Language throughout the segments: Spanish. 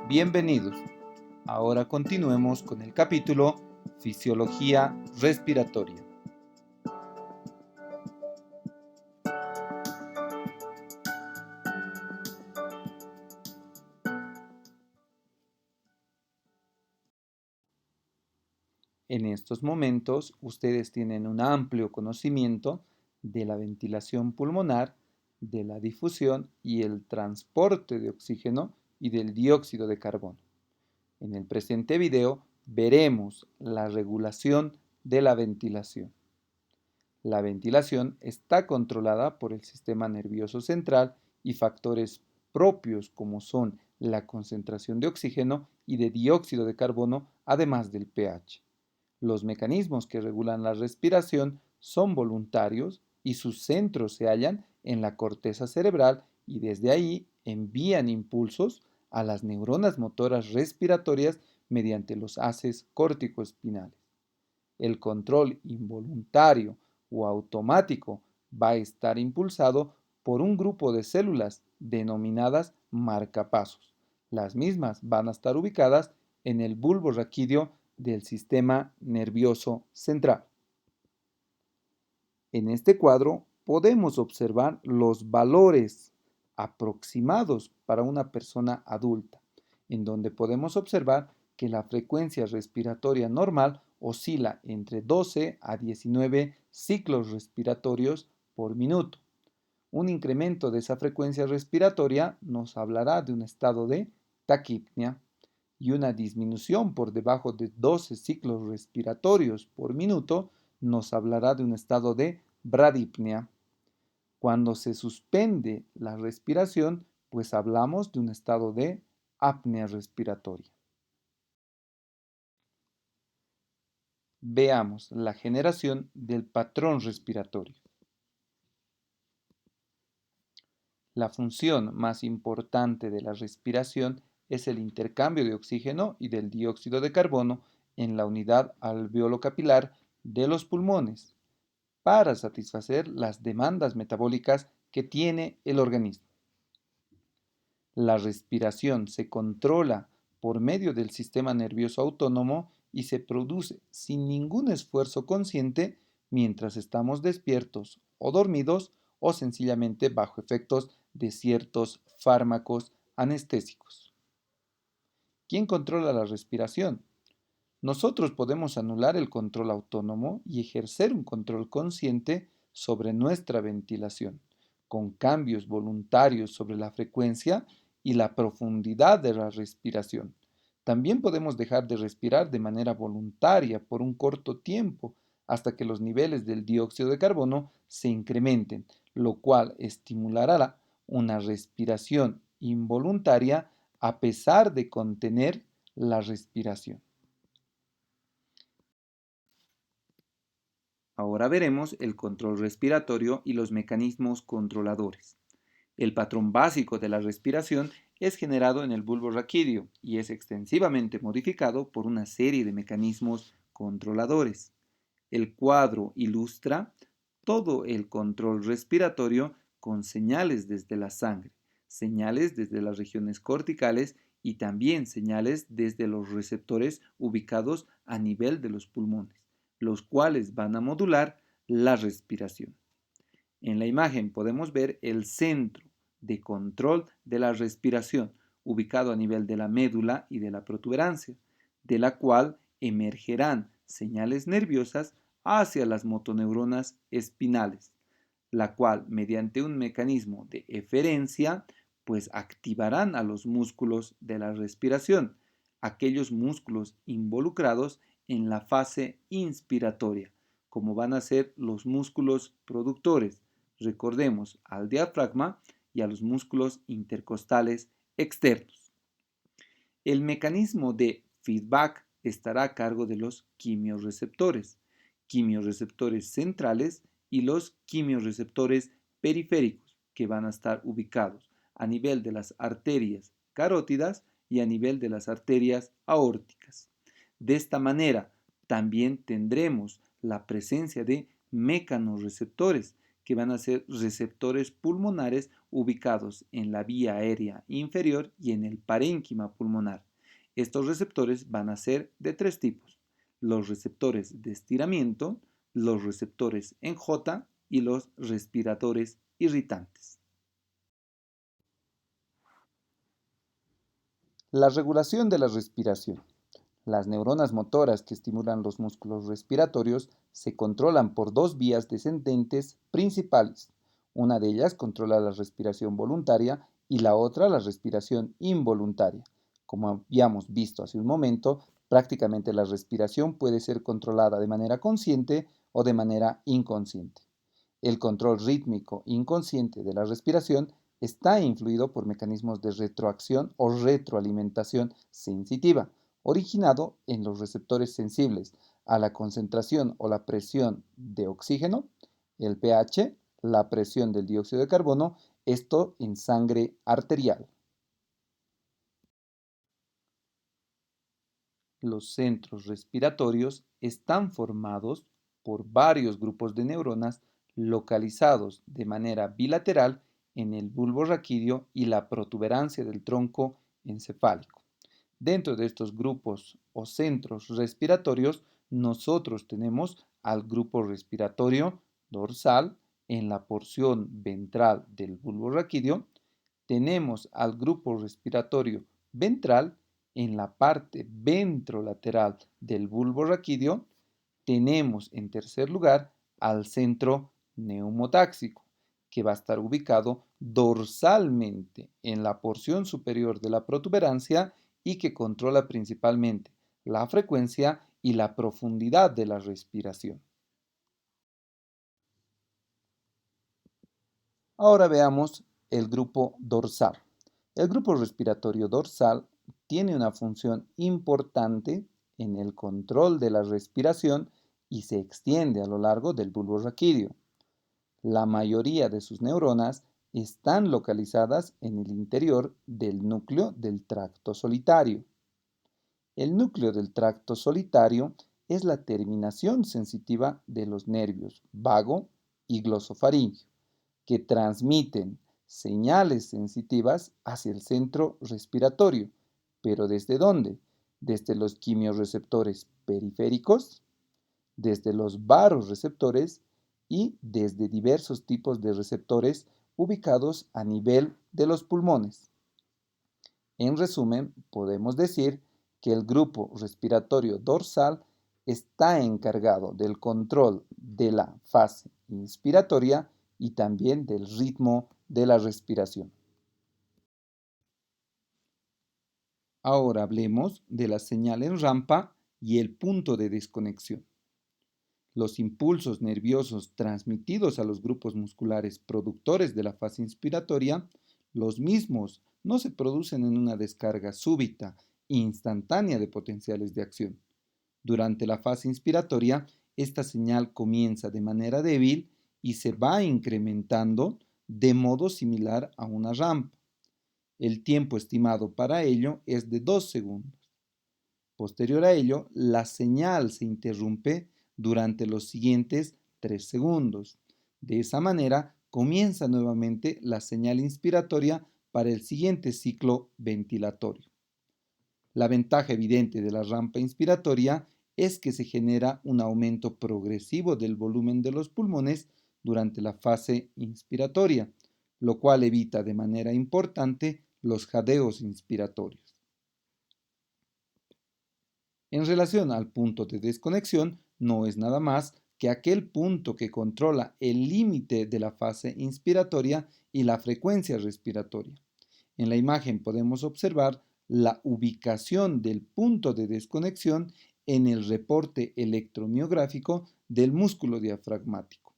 Bienvenidos. Ahora continuemos con el capítulo Fisiología Respiratoria. En estos momentos ustedes tienen un amplio conocimiento de la ventilación pulmonar, de la difusión y el transporte de oxígeno y del dióxido de carbono. En el presente video veremos la regulación de la ventilación. La ventilación está controlada por el sistema nervioso central y factores propios como son la concentración de oxígeno y de dióxido de carbono, además del pH. Los mecanismos que regulan la respiración son voluntarios y sus centros se hallan en la corteza cerebral y desde ahí envían impulsos a las neuronas motoras respiratorias mediante los haces córtico-espinales. El control involuntario o automático va a estar impulsado por un grupo de células denominadas marcapasos. Las mismas van a estar ubicadas en el bulbo raquídeo del sistema nervioso central. En este cuadro podemos observar los valores aproximados para una persona adulta, en donde podemos observar que la frecuencia respiratoria normal oscila entre 12 a 19 ciclos respiratorios por minuto. Un incremento de esa frecuencia respiratoria nos hablará de un estado de taquipnea y una disminución por debajo de 12 ciclos respiratorios por minuto nos hablará de un estado de bradipnea. Cuando se suspende la respiración, pues hablamos de un estado de apnea respiratoria. Veamos la generación del patrón respiratorio. La función más importante de la respiración es el intercambio de oxígeno y del dióxido de carbono en la unidad alveolo-capilar de los pulmones para satisfacer las demandas metabólicas que tiene el organismo. La respiración se controla por medio del sistema nervioso autónomo y se produce sin ningún esfuerzo consciente mientras estamos despiertos o dormidos o sencillamente bajo efectos de ciertos fármacos anestésicos. ¿Quién controla la respiración? Nosotros podemos anular el control autónomo y ejercer un control consciente sobre nuestra ventilación, con cambios voluntarios sobre la frecuencia y la profundidad de la respiración. También podemos dejar de respirar de manera voluntaria por un corto tiempo hasta que los niveles del dióxido de carbono se incrementen, lo cual estimulará una respiración involuntaria a pesar de contener la respiración. Ahora veremos el control respiratorio y los mecanismos controladores. El patrón básico de la respiración es generado en el bulbo raquídeo y es extensivamente modificado por una serie de mecanismos controladores. El cuadro ilustra todo el control respiratorio con señales desde la sangre, señales desde las regiones corticales y también señales desde los receptores ubicados a nivel de los pulmones, los cuales van a modular la respiración. En la imagen podemos ver el centro de control de la respiración, ubicado a nivel de la médula y de la protuberancia, de la cual emergerán señales nerviosas hacia las motoneuronas espinales, la cual mediante un mecanismo de eferencia pues activarán a los músculos de la respiración, aquellos músculos involucrados en la fase inspiratoria, como van a ser los músculos productores. Recordemos al diafragma y a los músculos intercostales externos. El mecanismo de feedback estará a cargo de los quimiorreceptores centrales y los quimiorreceptores periféricos, que van a estar ubicados a nivel de las arterias carótidas y a nivel de las arterias aórticas. De esta manera, también tendremos la presencia de mecanorreceptores, que van a ser receptores pulmonares ubicados en la vía aérea inferior y en el parénquima pulmonar. Estos receptores van a ser de tres tipos: los receptores de estiramiento, los receptores en J y los respiradores irritantes. La regulación de la respiración. Las neuronas motoras que estimulan los músculos respiratorios se controlan por dos vías descendentes principales. Una de ellas controla la respiración voluntaria y la otra la respiración involuntaria. Como habíamos visto hace un momento, prácticamente la respiración puede ser controlada de manera consciente o de manera inconsciente. El control rítmico inconsciente de la respiración está influido por mecanismos de retroacción o retroalimentación sensitiva, originado en los receptores sensibles a la concentración o la presión de oxígeno, el pH, la presión del dióxido de carbono, esto en sangre arterial. Los centros respiratorios están formados por varios grupos de neuronas localizados de manera bilateral en el bulbo raquídeo y la protuberancia del tronco encefálico. Dentro de estos grupos o centros respiratorios, nosotros tenemos al grupo respiratorio dorsal en la porción ventral del bulbo raquídeo, tenemos al grupo respiratorio ventral en la parte ventrolateral del bulbo raquídeo, tenemos en tercer lugar al centro neumotáxico, que va a estar ubicado dorsalmente en la porción superior de la protuberancia y que controla principalmente la frecuencia y la profundidad de la respiración. Ahora veamos el grupo dorsal. El grupo respiratorio dorsal tiene una función importante en el control de la respiración y se extiende a lo largo del bulbo raquídeo. La mayoría de sus neuronas están localizadas en el interior del núcleo del tracto solitario. El núcleo del tracto solitario es la terminación sensitiva de los nervios vago y glosofaríngeo, que transmiten señales sensitivas hacia el centro respiratorio. ¿Pero desde dónde? Desde los quimiorreceptores periféricos, desde los varorreceptores y desde diversos tipos de receptores ubicados a nivel de los pulmones. En resumen, podemos decir que el grupo respiratorio dorsal está encargado del control de la fase inspiratoria y también del ritmo de la respiración. Ahora hablemos de la señal en rampa y el punto de desconexión. Los impulsos nerviosos transmitidos a los grupos musculares productores de la fase inspiratoria, los mismos no se producen en una descarga súbita e instantánea de potenciales de acción. Durante la fase inspiratoria, esta señal comienza de manera débil y se va incrementando de modo similar a una rampa. El tiempo estimado para ello es de 2 segundos. Posterior a ello, la señal se interrumpe durante los siguientes 3 segundos. De esa manera, comienza nuevamente la señal inspiratoria para el siguiente ciclo ventilatorio. La ventaja evidente de la rampa inspiratoria es que se genera un aumento progresivo del volumen de los pulmones durante la fase inspiratoria, lo cual evita de manera importante los jadeos inspiratorios. En relación al punto de desconexión, no es nada más que aquel punto que controla el límite de la fase inspiratoria y la frecuencia respiratoria. En la imagen podemos observar la ubicación del punto de desconexión en el reporte electromiográfico del músculo diafragmático.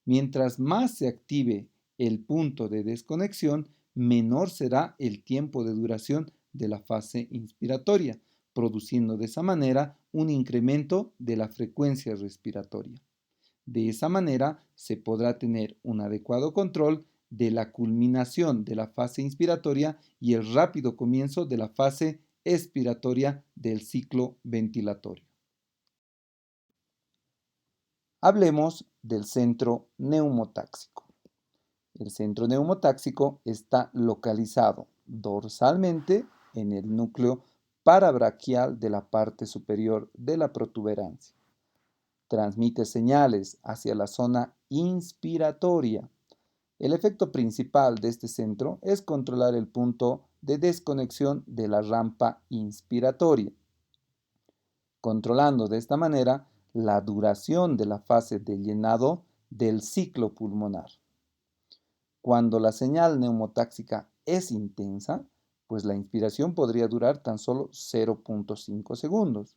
Mientras más se active el punto de desconexión, menor será el tiempo de duración de la fase inspiratoria, produciendo de esa manera un incremento de la frecuencia respiratoria. De esa manera se podrá tener un adecuado control de la culminación de la fase inspiratoria y el rápido comienzo de la fase expiratoria del ciclo ventilatorio. Hablemos del centro neumotáxico. El centro neumotáxico está localizado dorsalmente en el núcleo parabraquial de la parte superior de la protuberancia. Transmite señales hacia la zona inspiratoria. El efecto principal de este centro es controlar el punto de desconexión de la rampa inspiratoria, controlando de esta manera la duración de la fase de llenado del ciclo pulmonar. Cuando la señal neumotáxica es intensa, pues la inspiración podría durar tan solo 0.5 segundos,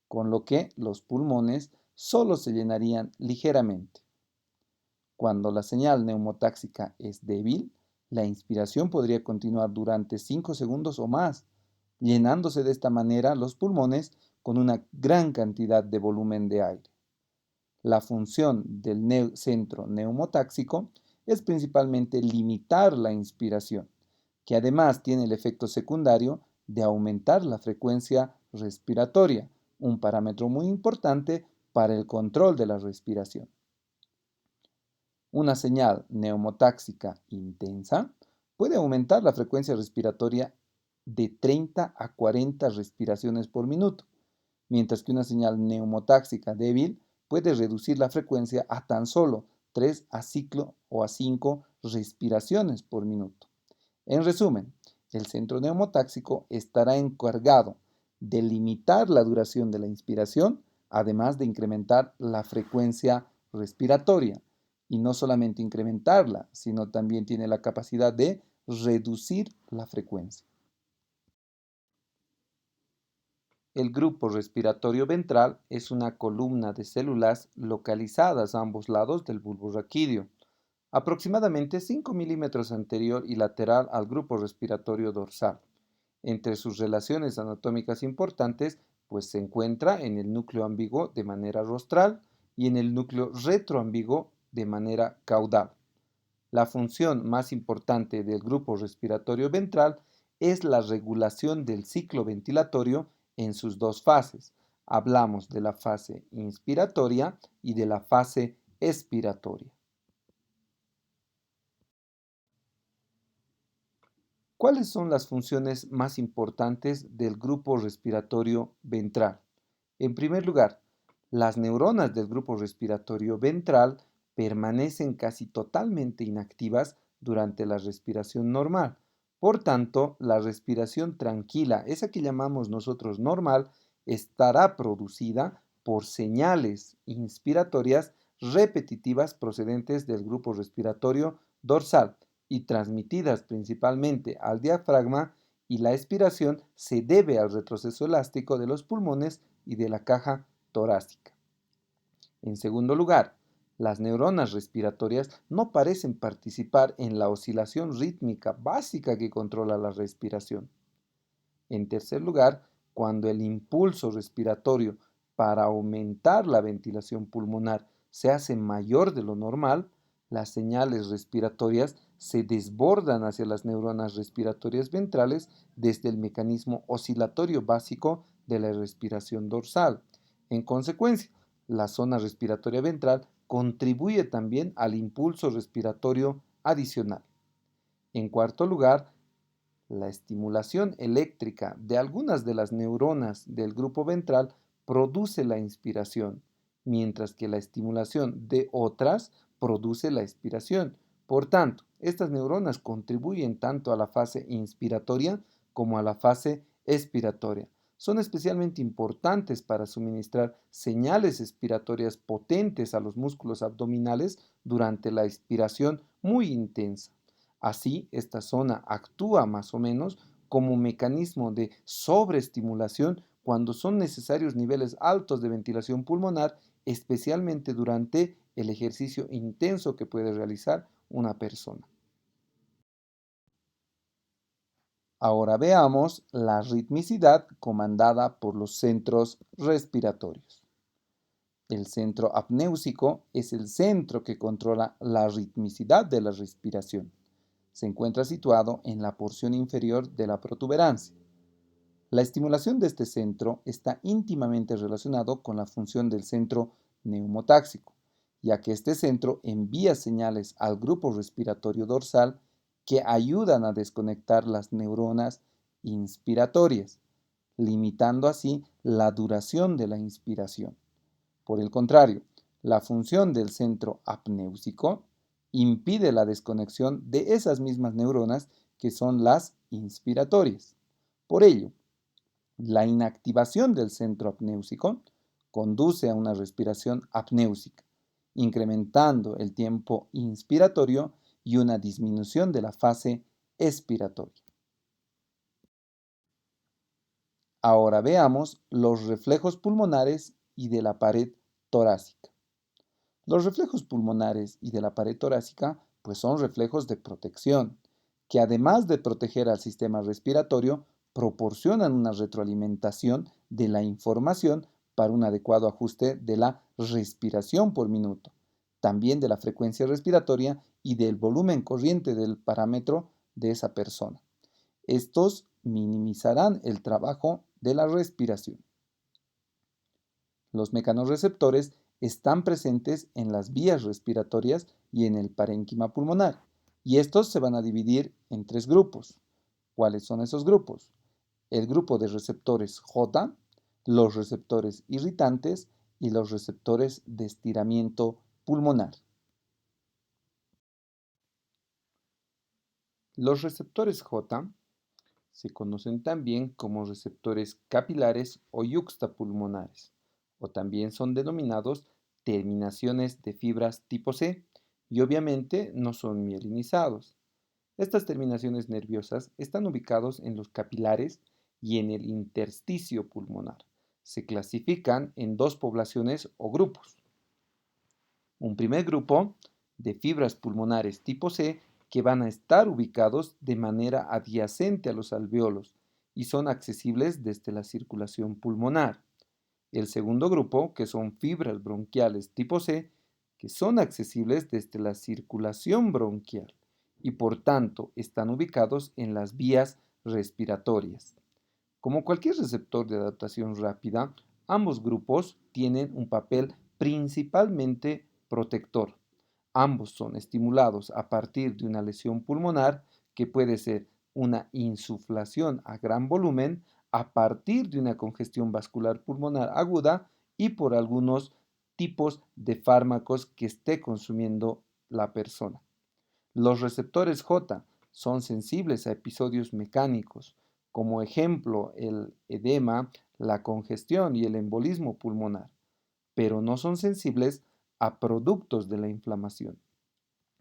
con lo que los pulmones solo se llenarían ligeramente. Cuando la señal neumotáxica es débil, la inspiración podría continuar durante 5 segundos o más, llenándose de esta manera los pulmones con una gran cantidad de volumen de aire. La función del centro neumotáxico es principalmente limitar la inspiración, que además tiene el efecto secundario de aumentar la frecuencia respiratoria, un parámetro muy importante para el control de la respiración. Una señal neumotáxica intensa puede aumentar la frecuencia respiratoria de 30 a 40 respiraciones por minuto, mientras que una señal neumotáxica débil puede reducir la frecuencia a tan solo 3 a 5 respiraciones por minuto. En resumen, el centro neumotáxico estará encargado de limitar la duración de la inspiración, además de incrementar la frecuencia respiratoria. Y no solamente incrementarla, sino también tiene la capacidad de reducir la frecuencia. El grupo respiratorio ventral es una columna de células localizadas a ambos lados del bulbo raquídeo, aproximadamente 5 milímetros anterior y lateral al grupo respiratorio dorsal. Entre sus relaciones anatómicas importantes, pues se encuentra en el núcleo ambiguo de manera rostral y en el núcleo retroambiguo de manera caudal. La función más importante del grupo respiratorio ventral es la regulación del ciclo ventilatorio en sus dos fases. Hablamos de la fase inspiratoria y de la fase expiratoria. ¿Cuáles son las funciones más importantes del grupo respiratorio ventral? En primer lugar, las neuronas del grupo respiratorio ventral permanecen casi totalmente inactivas durante la respiración normal. Por tanto, la respiración tranquila, esa que llamamos nosotros normal, estará producida por señales inspiratorias repetitivas procedentes del grupo respiratorio dorsal y transmitidas principalmente al diafragma, y la expiración se debe al retroceso elástico de los pulmones y de la caja torácica. En segundo lugar, las neuronas respiratorias no parecen participar en la oscilación rítmica básica que controla la respiración. En tercer lugar, cuando el impulso respiratorio para aumentar la ventilación pulmonar se hace mayor de lo normal, las señales respiratorias se desbordan hacia las neuronas respiratorias ventrales desde el mecanismo oscilatorio básico de la respiración dorsal. En consecuencia, la zona respiratoria ventral contribuye también al impulso respiratorio adicional. En cuarto lugar, la estimulación eléctrica de algunas de las neuronas del grupo ventral produce la inspiración, mientras que la estimulación de otras produce la expiración. Por tanto, estas neuronas contribuyen tanto a la fase inspiratoria como a la fase expiratoria. Son especialmente importantes para suministrar señales expiratorias potentes a los músculos abdominales durante la expiración muy intensa. Así, esta zona actúa más o menos como mecanismo de sobreestimulación cuando son necesarios niveles altos de ventilación pulmonar, especialmente durante el ejercicio intenso que puede realizar una persona. Ahora veamos la ritmicidad comandada por los centros respiratorios. El centro apnéusico es el centro que controla la ritmicidad de la respiración. Se encuentra situado en la porción inferior de la protuberancia. La estimulación de este centro está íntimamente relacionado con la función del centro neumotáxico, ya que este centro envía señales al grupo respiratorio dorsal que ayudan a desconectar las neuronas inspiratorias, limitando así la duración de la inspiración. Por el contrario, la función del centro apnéusico impide la desconexión de esas mismas neuronas que son las inspiratorias. Por ello, la inactivación del centro apnéusico conduce a una respiración apnéusica, incrementando el tiempo inspiratorio y una disminución de la fase expiratoria. Ahora veamos los reflejos pulmonares y de la pared torácica. Los reflejos pulmonares y de la pared torácica pues son reflejos de protección, que además de proteger al sistema respiratorio, proporcionan una retroalimentación de la información para un adecuado ajuste de la respiración por minuto, también de la frecuencia respiratoria y del volumen corriente del parámetro de esa persona. Estos minimizarán el trabajo de la respiración. Los mecanorreceptores están presentes en las vías respiratorias y en el parénquima pulmonar, y estos se van a dividir en tres grupos. ¿Cuáles son esos grupos? El grupo de receptores J, los receptores irritantes y los receptores de estiramiento pulmonar. Los receptores J se conocen también como receptores capilares o yuxtapulmonares, o también son denominados terminaciones de fibras tipo C, y obviamente no son mielinizados. Estas terminaciones nerviosas están ubicados en los capilares y en el intersticio pulmonar. Se clasifican en dos poblaciones o grupos. Un primer grupo de fibras pulmonares tipo C que van a estar ubicados de manera adyacente a los alvéolos y son accesibles desde la circulación pulmonar. El segundo grupo, que son fibras bronquiales tipo C, que son accesibles desde la circulación bronquial y por tanto están ubicados en las vías respiratorias. Como cualquier receptor de adaptación rápida, ambos grupos tienen un papel principalmente protector. Ambos son estimulados a partir de una lesión pulmonar que puede ser una insuflación a gran volumen a partir de una congestión vascular pulmonar aguda y por algunos tipos de fármacos que esté consumiendo la persona. Los receptores J son sensibles a episodios mecánicos, como ejemplo el edema, la congestión y el embolismo pulmonar, pero no son sensibles a productos de la inflamación.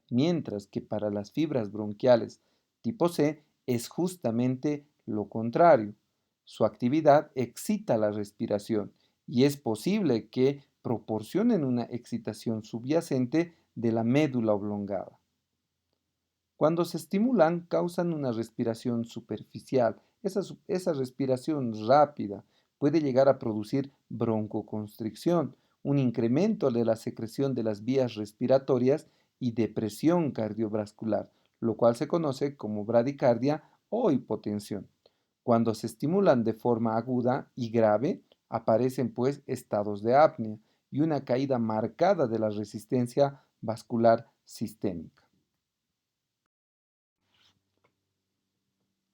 Mientras que para las fibras bronquiales tipo C es justamente lo contrario. Su actividad excita la respiración y es posible que proporcionen una excitación subyacente de la médula oblongada. Cuando se estimulan, causan una respiración superficial. Esa respiración rápida puede llegar a producir broncoconstricción, un incremento de la secreción de las vías respiratorias y depresión cardiovascular, lo cual se conoce como bradicardia o hipotensión. Cuando se estimulan de forma aguda y grave, aparecen pues estados de apnea y una caída marcada de la resistencia vascular sistémica.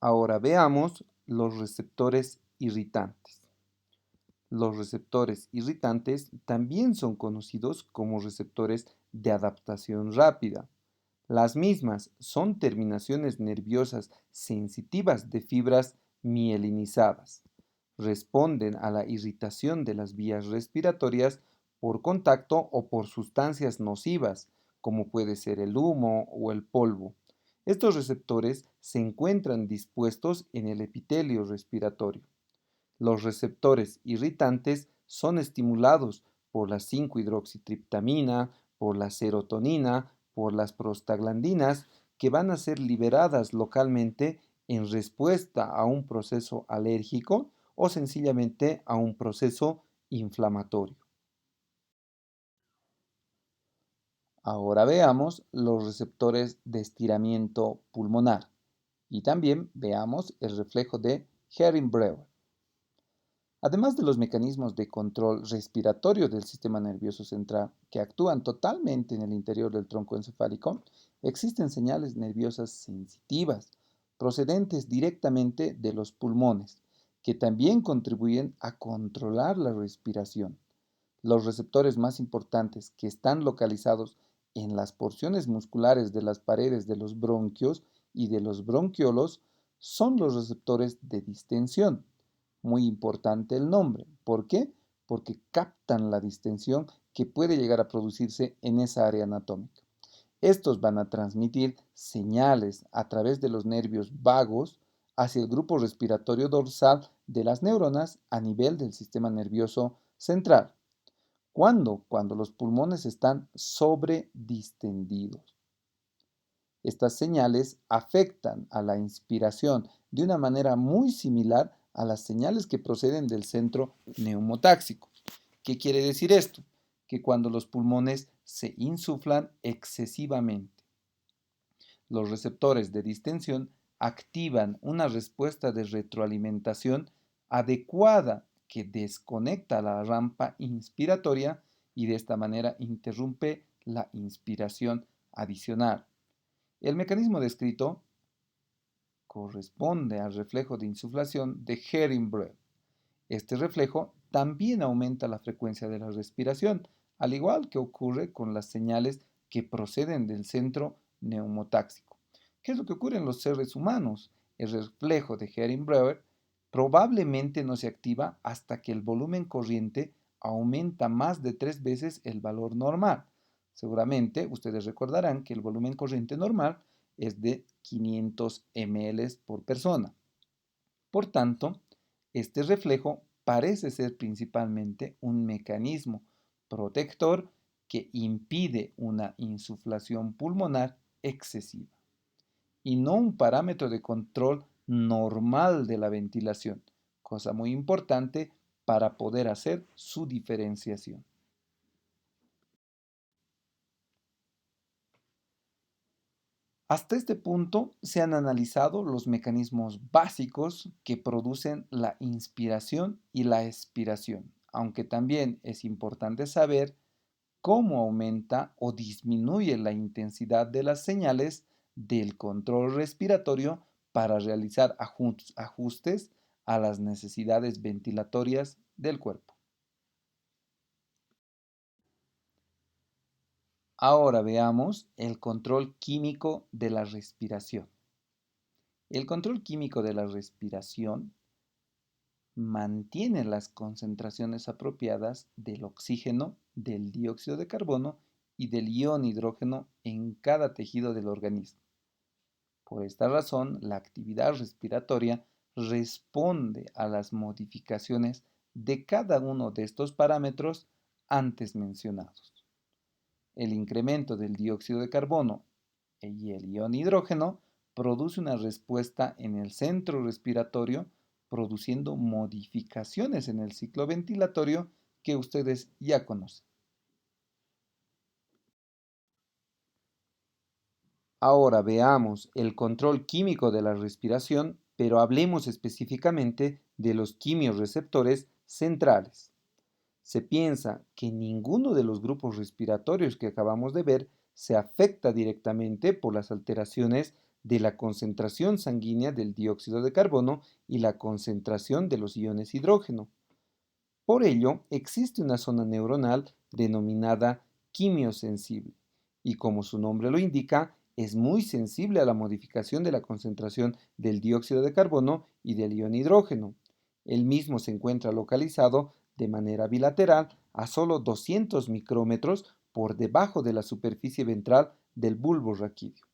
Ahora veamos los receptores irritantes. Los receptores irritantes también son conocidos como receptores de adaptación rápida. Las mismas son terminaciones nerviosas sensitivas de fibras mielinizadas. Responden a la irritación de las vías respiratorias por contacto o por sustancias nocivas, como puede ser el humo o el polvo. Estos receptores se encuentran dispuestos en el epitelio respiratorio. Los receptores irritantes son estimulados por la 5-hidroxitriptamina, por la serotonina, por las prostaglandinas, que van a ser liberadas localmente en respuesta a un proceso alérgico o sencillamente a un proceso inflamatorio. Ahora veamos los receptores de estiramiento pulmonar y también veamos el reflejo de Herring-Breuer. Además de los mecanismos de control respiratorio del sistema nervioso central que actúan totalmente en el interior del tronco encefálico, existen señales nerviosas sensitivas procedentes directamente de los pulmones, que también contribuyen a controlar la respiración. Los receptores más importantes que están localizados en las porciones musculares de las paredes de los bronquios y de los bronquiolos son los receptores de distensión. Muy importante el nombre. ¿Por qué? Porque captan la distensión que puede llegar a producirse en esa área anatómica. Estos van a transmitir señales a través de los nervios vagos hacia el grupo respiratorio dorsal de las neuronas a nivel del sistema nervioso central. ¿Cuándo? Cuando los pulmones están sobredistendidos. Estas señales afectan a la inspiración de una manera muy similar a las señales que proceden del centro neumotáxico. ¿Qué quiere decir esto? Que cuando los pulmones se insuflan excesivamente, los receptores de distensión activan una respuesta de retroalimentación adecuada que desconecta la rampa inspiratoria y de esta manera interrumpe la inspiración adicional. El mecanismo descrito corresponde al reflejo de insuflación de Herring-Brett. Este reflejo también aumenta la frecuencia de la respiración, al igual que ocurre con las señales que proceden del centro neumotáxico. ¿Qué es lo que ocurre en los seres humanos? El reflejo de Herring-Brett probablemente no se activa hasta que el volumen corriente aumenta más de 3 veces el valor normal. Seguramente ustedes recordarán que el volumen corriente normal es de 500 ml por persona. Por tanto, este reflejo parece ser principalmente un mecanismo protector que impide una insuflación pulmonar excesiva y no un parámetro de control normal de la ventilación, cosa muy importante para poder hacer su diferenciación. Hasta este punto se han analizado los mecanismos básicos que producen la inspiración y la expiración, aunque también es importante saber cómo aumenta o disminuye la intensidad de las señales del control respiratorio para realizar ajustes a las necesidades ventilatorias del cuerpo. Ahora veamos el control químico de la respiración. El control químico de la respiración mantiene las concentraciones apropiadas del oxígeno, del dióxido de carbono y del ion hidrógeno en cada tejido del organismo. Por esta razón, la actividad respiratoria responde a las modificaciones de cada uno de estos parámetros antes mencionados. El incremento del dióxido de carbono y el ion hidrógeno produce una respuesta en el centro respiratorio, produciendo modificaciones en el ciclo ventilatorio que ustedes ya conocen. Ahora veamos el control químico de la respiración, pero hablemos específicamente de los quimiorreceptores centrales. Se piensa que ninguno de los grupos respiratorios que acabamos de ver se afecta directamente por las alteraciones de la concentración sanguínea del dióxido de carbono y la concentración de los iones hidrógeno. Por ello, existe una zona neuronal denominada quimiosensible y como su nombre lo indica, es muy sensible a la modificación de la concentración del dióxido de carbono y del ion hidrógeno. El mismo se encuentra localizado de manera bilateral a solo 200 micrómetros por debajo de la superficie ventral del bulbo raquídeo.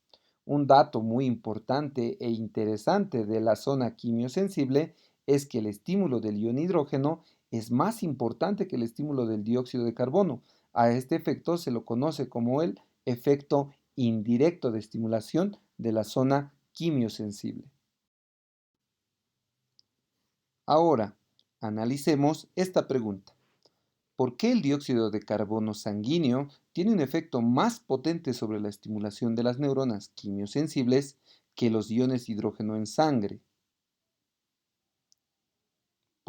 Un dato muy importante e interesante de la zona quimiosensible es que el estímulo del ion hidrógeno es más importante que el estímulo del dióxido de carbono. A este efecto se lo conoce como el efecto indirecto de estimulación de la zona quimiosensible. Ahora, analicemos esta pregunta. ¿Por qué el dióxido de carbono sanguíneo tiene un efecto más potente sobre la estimulación de las neuronas quimiosensibles que los iones hidrógeno en sangre?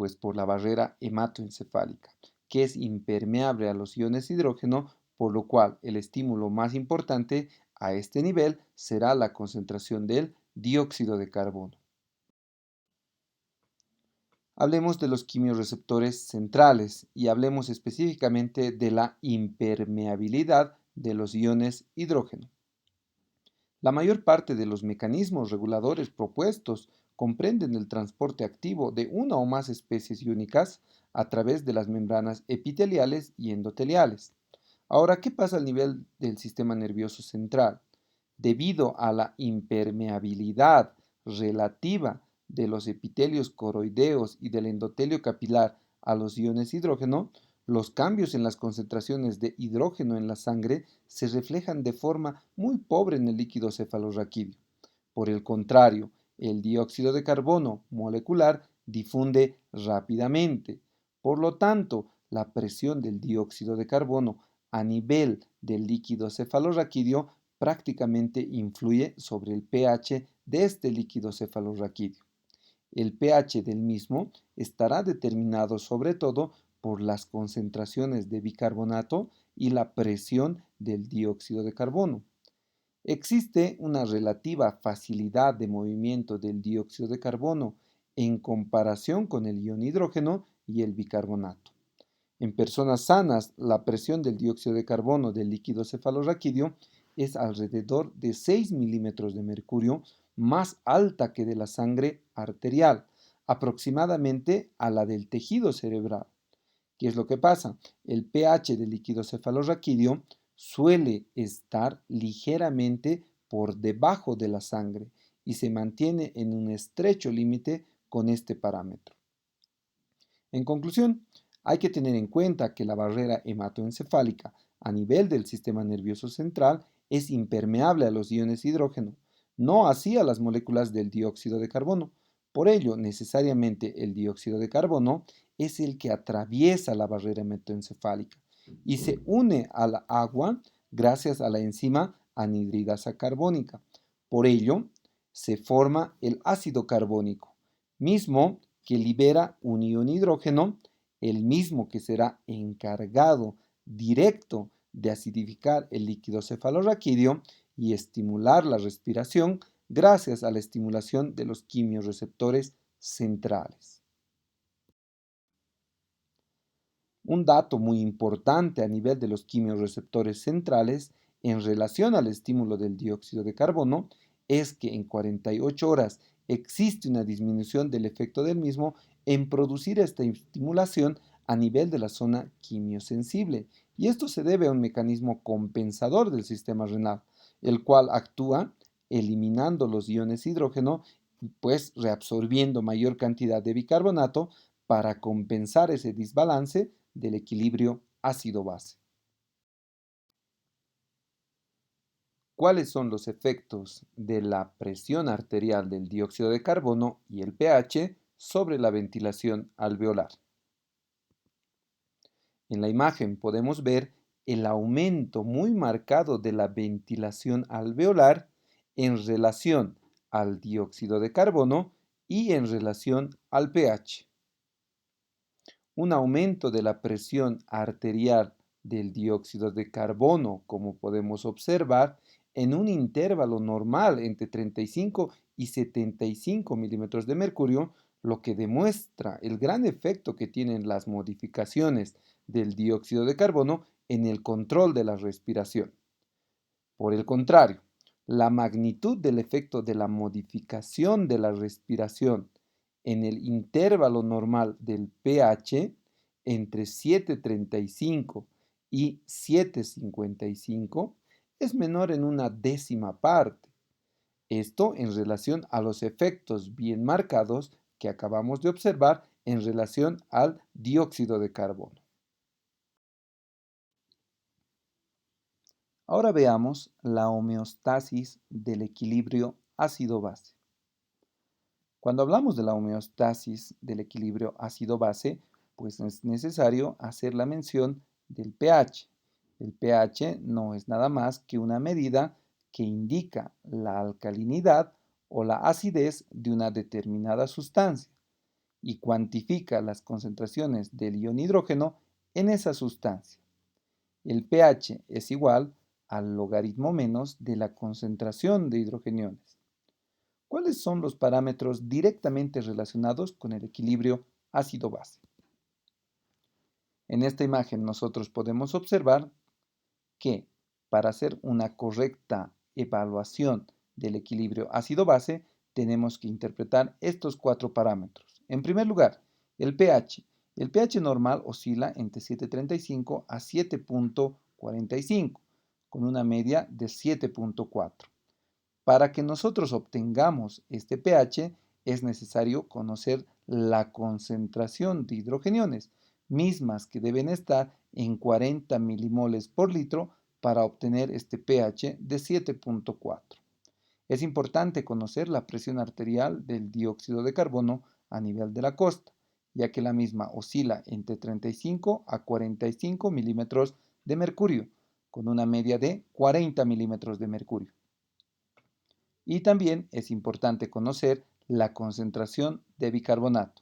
Pues por la barrera hematoencefálica, que es impermeable a los iones hidrógeno, por lo cual el estímulo más importante a este nivel será la concentración del dióxido de carbono. Hablemos de los quimiorreceptores centrales y hablemos específicamente de la impermeabilidad de los iones hidrógeno. La mayor parte de los mecanismos reguladores propuestos comprenden el transporte activo de una o más especies iónicas a través de las membranas epiteliales y endoteliales. Ahora, ¿qué pasa al nivel del sistema nervioso central? Debido a la impermeabilidad relativa de los epitelios coroideos y del endotelio capilar a los iones hidrógeno, los cambios en las concentraciones de hidrógeno en la sangre se reflejan de forma muy pobre en el líquido cefalorraquídeo. Por el contrario, el dióxido de carbono molecular difunde rápidamente. Por lo tanto, la presión del dióxido de carbono a nivel del líquido cefalorraquídeo prácticamente influye sobre el pH de este líquido cefalorraquídeo. El pH del mismo estará determinado sobre todo por las concentraciones de bicarbonato y la presión del dióxido de carbono. Existe una relativa facilidad de movimiento del dióxido de carbono en comparación con el ion hidrógeno y el bicarbonato. En personas sanas, la presión del dióxido de carbono del líquido cefalorraquídeo es alrededor de 6 milímetros de mercurio, más alta que de la sangre arterial, aproximadamente a la del tejido cerebral. ¿Qué es lo que pasa? El pH del líquido cefalorraquídeo suele estar ligeramente por debajo de la sangre y se mantiene en un estrecho límite con este parámetro. En conclusión, hay que tener en cuenta que la barrera hematoencefálica a nivel del sistema nervioso central es impermeable a los iones hidrógeno, no así a las moléculas del dióxido de carbono. Por ello, necesariamente el dióxido de carbono es el que atraviesa la barrera hematoencefálica y se une al agua gracias a la enzima anhidridasa carbónica. Por ello, se forma el ácido carbónico, mismo que libera un ion hidrógeno, el mismo que será encargado directo de acidificar el líquido cefalorraquídeo y estimular la respiración gracias a la estimulación de los quimiorreceptores centrales. Un dato muy importante a nivel de los quimiorreceptores centrales en relación al estímulo del dióxido de carbono es que en 48 horas existe una disminución del efecto del mismo en producir esta estimulación a nivel de la zona quimiosensible. Y esto se debe a un mecanismo compensador del sistema renal, el cual actúa eliminando los iones hidrógeno, pues reabsorbiendo mayor cantidad de bicarbonato para compensar ese desbalance del equilibrio ácido-base. ¿Cuáles son los efectos de la presión arterial del dióxido de carbono y el pH sobre la ventilación alveolar? En la imagen podemos ver el aumento muy marcado de la ventilación alveolar en relación al dióxido de carbono y en relación al pH. Un aumento de la presión arterial del dióxido de carbono, como podemos observar, en un intervalo normal entre 35 y 75 milímetros de mercurio, lo que demuestra el gran efecto que tienen las modificaciones del dióxido de carbono en el control de la respiración. Por el contrario, la magnitud del efecto de la modificación de la respiración en el intervalo normal del pH entre 7,35 y 7,55 es menor en una décima parte. Esto en relación a los efectos bien marcados que acabamos de observar en relación al dióxido de carbono. Ahora veamos la homeostasis del equilibrio ácido-base. Cuando hablamos de la homeostasis del equilibrio ácido-base, pues es necesario hacer la mención del pH. El pH no es nada más que una medida que indica la alcalinidad o la acidez de una determinada sustancia. y cuantifica las concentraciones del ion hidrógeno en esa sustancia. El pH es igual al logaritmo menos de la concentración de hidrogeniones. ¿Cuáles son los parámetros directamente relacionados con el equilibrio ácido-base? En esta imagen nosotros podemos observar que para hacer una correcta evaluación del equilibrio ácido-base tenemos que interpretar estos 4 parámetros. En primer lugar, el pH. El pH normal oscila entre 7.35 a 7.45, con una media de 7.4. Para que nosotros obtengamos este pH es necesario conocer la concentración de hidrogeniones, mismas que deben estar en 40 milimoles por litro para obtener este pH de 7.4. Es importante conocer la presión arterial del dióxido de carbono a nivel de la costa, ya que la misma oscila entre 35 a 45 milímetros de mercurio, con una media de 40 milímetros de mercurio. Y también es importante conocer la concentración de bicarbonato,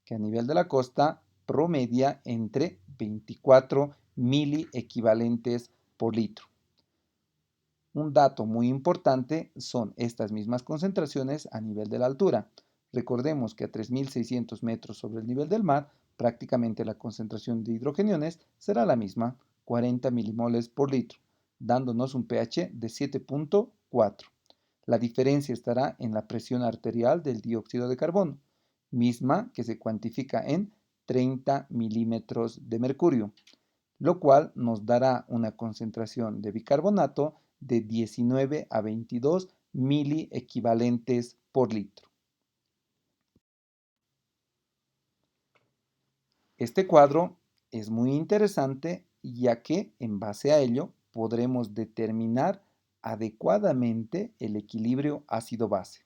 que a nivel de la costa promedia entre 24 miliequivalentes por litro. Un dato muy importante son estas mismas concentraciones a nivel de la altura. Recordemos que a 3.600 metros sobre el nivel del mar, prácticamente la concentración de hidrogeniones será la misma, 40 milimoles por litro, dándonos un pH de 7.4. La diferencia estará en la presión arterial del dióxido de carbono, misma que se cuantifica en 30 milímetros de mercurio, lo cual nos dará una concentración de bicarbonato de 19 a 22 miliequivalentes por litro. Este cuadro es muy interesante ya que en base a ello podremos determinar adecuadamente el equilibrio ácido-base.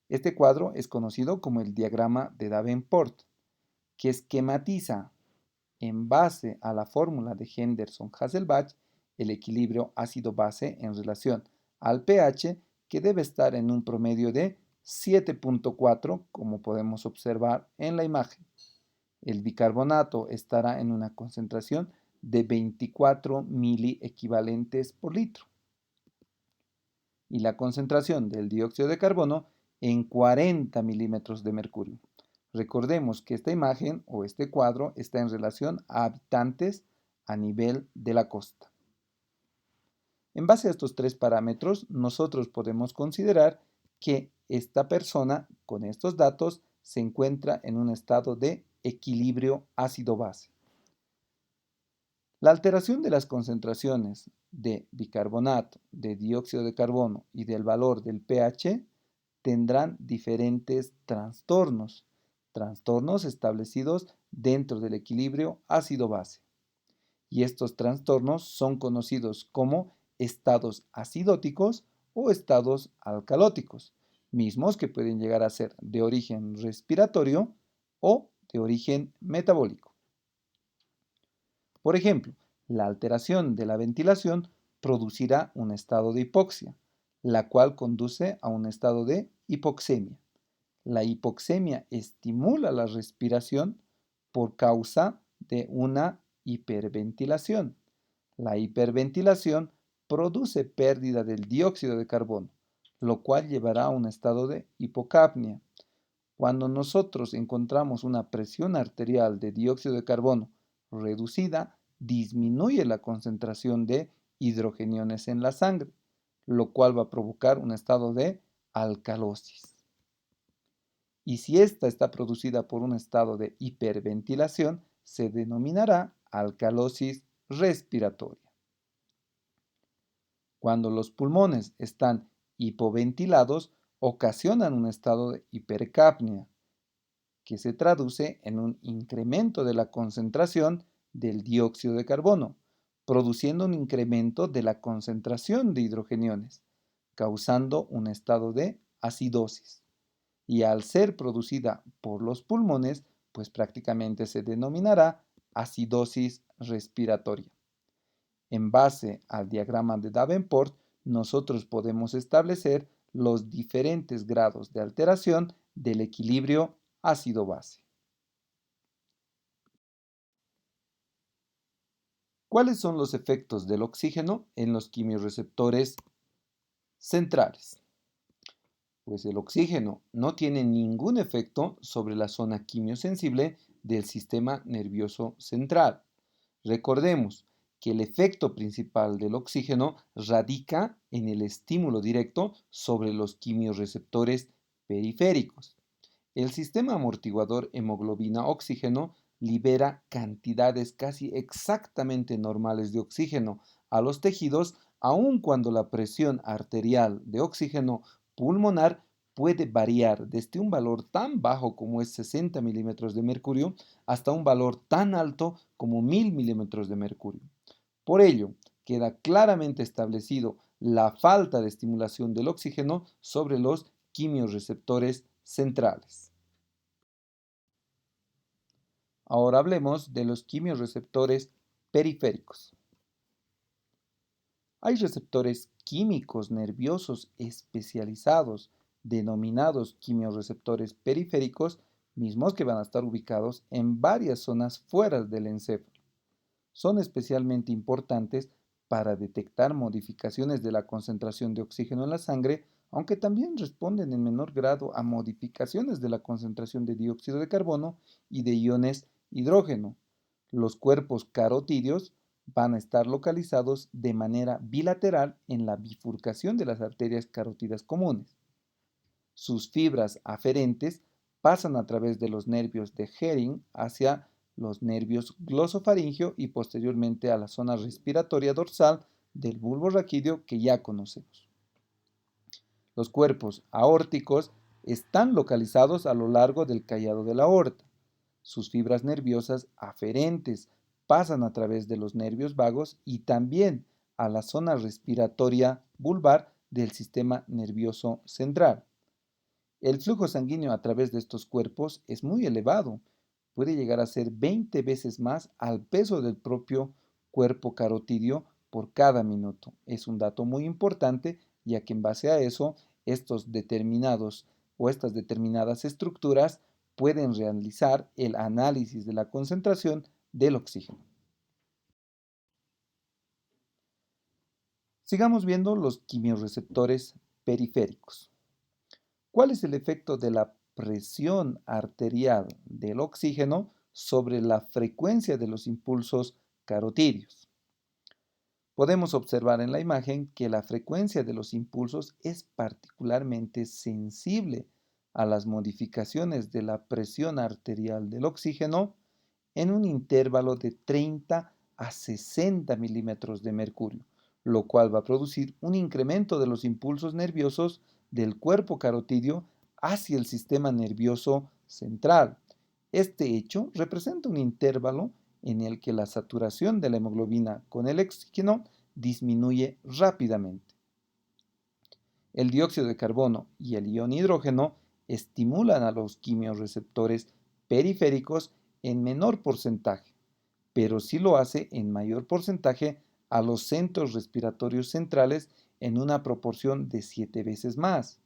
Este cuadro es conocido como el diagrama de Davenport, que esquematiza en base a la fórmula de Henderson-Hasselbalch el equilibrio ácido-base en relación al pH, que debe estar en un promedio de 7.4, como podemos observar en la imagen. El bicarbonato estará en una concentración de 24 miliequivalentes por litro y la concentración del dióxido de carbono en 40 milímetros de mercurio. Recordemos que esta imagen o este cuadro está en relación a habitantes a nivel de la costa. En base a estos 3 parámetros, nosotros podemos considerar que esta persona con estos datos se encuentra en un estado de equilibrio ácido-base. La alteración de las concentraciones de bicarbonato, de dióxido de carbono y del valor del pH tendrán diferentes trastornos establecidos dentro del equilibrio ácido-base. Y estos trastornos son conocidos como estados acidóticos o estados alcalóticos, mismos que pueden llegar a ser de origen respiratorio o de origen metabólico. Por ejemplo, la alteración de la ventilación producirá un estado de hipoxia, la cual conduce a un estado de hipoxemia. La hipoxemia estimula la respiración por causa de una hiperventilación. La hiperventilación produce pérdida del dióxido de carbono, lo cual llevará a un estado de hipocapnia. Cuando nosotros encontramos una presión arterial de dióxido de carbono reducida, disminuye la concentración de hidrogeniones en la sangre, lo cual va a provocar un estado de alcalosis. Y si esta está producida por un estado de hiperventilación, se denominará alcalosis respiratoria. Cuando los pulmones están hipoventilados, ocasionan un estado de hipercapnia, que se traduce en un incremento de la concentración del dióxido de carbono, produciendo un incremento de la concentración de hidrogeniones, causando un estado de acidosis. Y al ser producida por los pulmones, pues prácticamente se denominará acidosis respiratoria. En base al diagrama de Davenport, nosotros podemos establecer los diferentes grados de alteración del equilibrio ácido base. ¿Cuáles son los efectos del oxígeno en los quimiorreceptores centrales? Pues el oxígeno no tiene ningún efecto sobre la zona quimiosensible del sistema nervioso central. Recordemos que el efecto principal del oxígeno radica en el estímulo directo sobre los quimiorreceptores periféricos. El sistema amortiguador hemoglobina-oxígeno libera cantidades casi exactamente normales de oxígeno a los tejidos, aun cuando la presión arterial de oxígeno pulmonar puede variar desde un valor tan bajo como es 60 milímetros de mercurio hasta un valor tan alto como 1000 milímetros de mercurio. Por ello, queda claramente establecido la falta de estimulación del oxígeno sobre los quimiorreceptores centrales. Ahora hablemos de los quimiorreceptores periféricos. Hay receptores químicos nerviosos especializados denominados quimiorreceptores periféricos, mismos que van a estar ubicados en varias zonas fuera del encéfalo. Son especialmente importantes para detectar modificaciones de la concentración de oxígeno en la sangre, aunque también responden en menor grado a modificaciones de la concentración de dióxido de carbono y de iones hidrógeno. Los cuerpos carotídeos van a estar localizados de manera bilateral en la bifurcación de las arterias carótidas comunes. Sus fibras aferentes pasan a través de los nervios de Hering hacia los nervios glosofaringeo y posteriormente a la zona respiratoria dorsal del bulbo raquídeo que ya conocemos. Los cuerpos aórticos están localizados a lo largo del callado de la aorta. Sus fibras nerviosas aferentes pasan a través de los nervios vagos y también a la zona respiratoria vulvar del sistema nervioso central. El flujo sanguíneo a través de estos cuerpos es muy elevado, puede llegar a ser 20 veces más al peso del propio cuerpo carotídeo por cada minuto. Es un dato muy importante, ya que en base a eso, estos determinados o estas determinadas estructuras pueden realizar el análisis de la concentración del oxígeno. Sigamos viendo los quimiorreceptores periféricos. ¿Cuál es el efecto de la presión arterial del oxígeno sobre la frecuencia de los impulsos carotídeos? Podemos observar en la imagen que la frecuencia de los impulsos es particularmente sensible a las modificaciones de la presión arterial del oxígeno en un intervalo de 30 a 60 milímetros de mercurio, lo cual va a producir un incremento de los impulsos nerviosos del cuerpo carotídeo hacia el sistema nervioso central. Este hecho representa un intervalo en el que la saturación de la hemoglobina con el oxígeno disminuye rápidamente. El dióxido de carbono y el ion hidrógeno estimulan a los quimiorreceptores periféricos en menor porcentaje, pero sí lo hace en mayor porcentaje a los centros respiratorios centrales en una proporción de 7 veces más.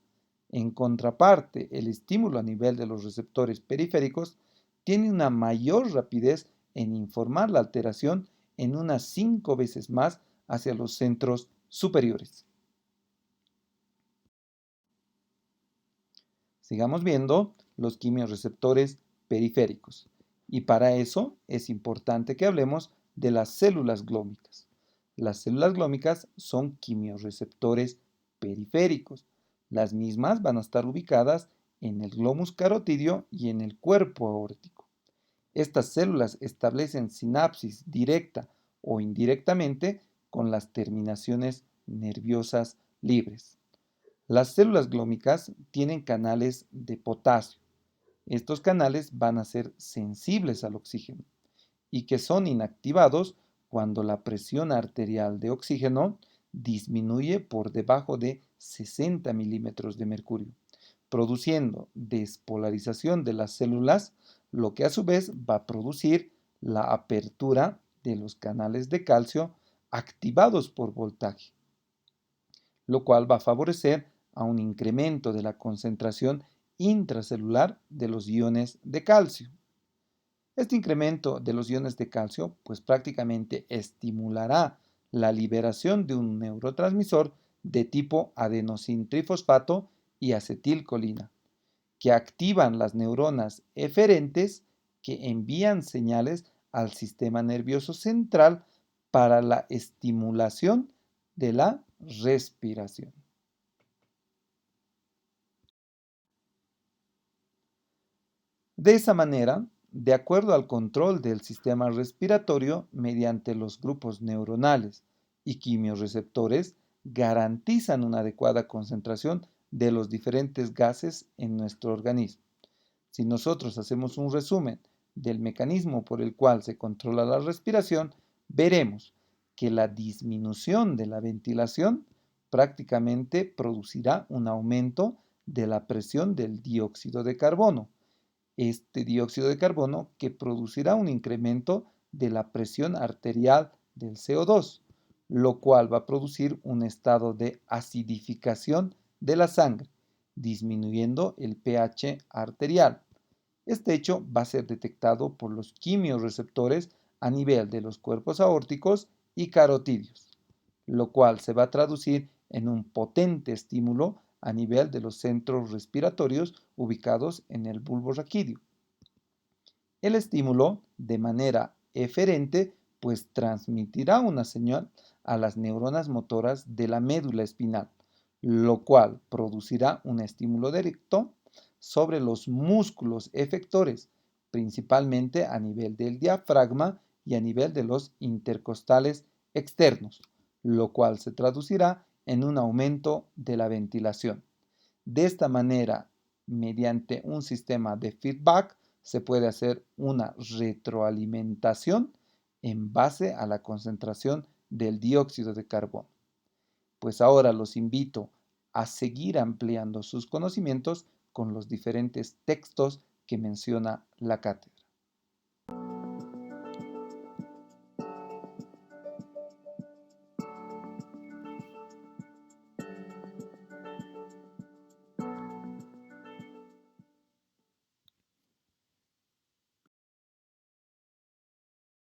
En contraparte, el estímulo a nivel de los receptores periféricos tiene una mayor rapidez en informar la alteración en unas 5 veces más hacia los centros superiores. Sigamos viendo los quimiorreceptores periféricos. Y para eso es importante que hablemos de las células glómicas. Las células glómicas son quimiorreceptores periféricos. Las mismas van a estar ubicadas en el glomus carotídeo y en el cuerpo aórtico. Estas células establecen sinapsis directa o indirectamente con las terminaciones nerviosas libres. Las células glómicas tienen canales de potasio. Estos canales van a ser sensibles al oxígeno y que son inactivados cuando la presión arterial de oxígeno disminuye por debajo de 60 milímetros de mercurio, produciendo despolarización de las células, lo que a su vez va a producir la apertura de los canales de calcio activados por voltaje, lo cual va a favorecer a un incremento de la concentración intracelular de los iones de calcio. Este incremento de los iones de calcio pues prácticamente estimulará la liberación de un neurotransmisor de tipo adenosintrifosfato y acetilcolina, que activan las neuronas eferentes que envían señales al sistema nervioso central para la estimulación de la respiración. De esa manera, de acuerdo al control del sistema respiratorio mediante los grupos neuronales y quimiorreceptores, garantizan una adecuada concentración de los diferentes gases en nuestro organismo. Si nosotros hacemos un resumen del mecanismo por el cual se controla la respiración, veremos que la disminución de la ventilación prácticamente producirá un aumento de la presión del dióxido de carbono. Este dióxido de carbono que producirá un incremento de la presión arterial del CO2, lo cual va a producir un estado de acidificación de la sangre, disminuyendo el pH arterial. Este hecho va a ser detectado por los quimiorreceptores a nivel de los cuerpos aórticos y carotídeos, lo cual se va a traducir en un potente estímulo a nivel de los centros respiratorios ubicados en el bulbo raquídeo. El estímulo, de manera eferente, pues transmitirá una señal a las neuronas motoras de la médula espinal, lo cual producirá un estímulo directo sobre los músculos efectores, principalmente a nivel del diafragma y a nivel de los intercostales externos, lo cual se traducirá en un aumento de la ventilación. De esta manera, mediante un sistema de feedback, se puede hacer una retroalimentación en base a la concentración del dióxido de carbono. Pues ahora los invito a seguir ampliando sus conocimientos con los diferentes textos que menciona la cátedra.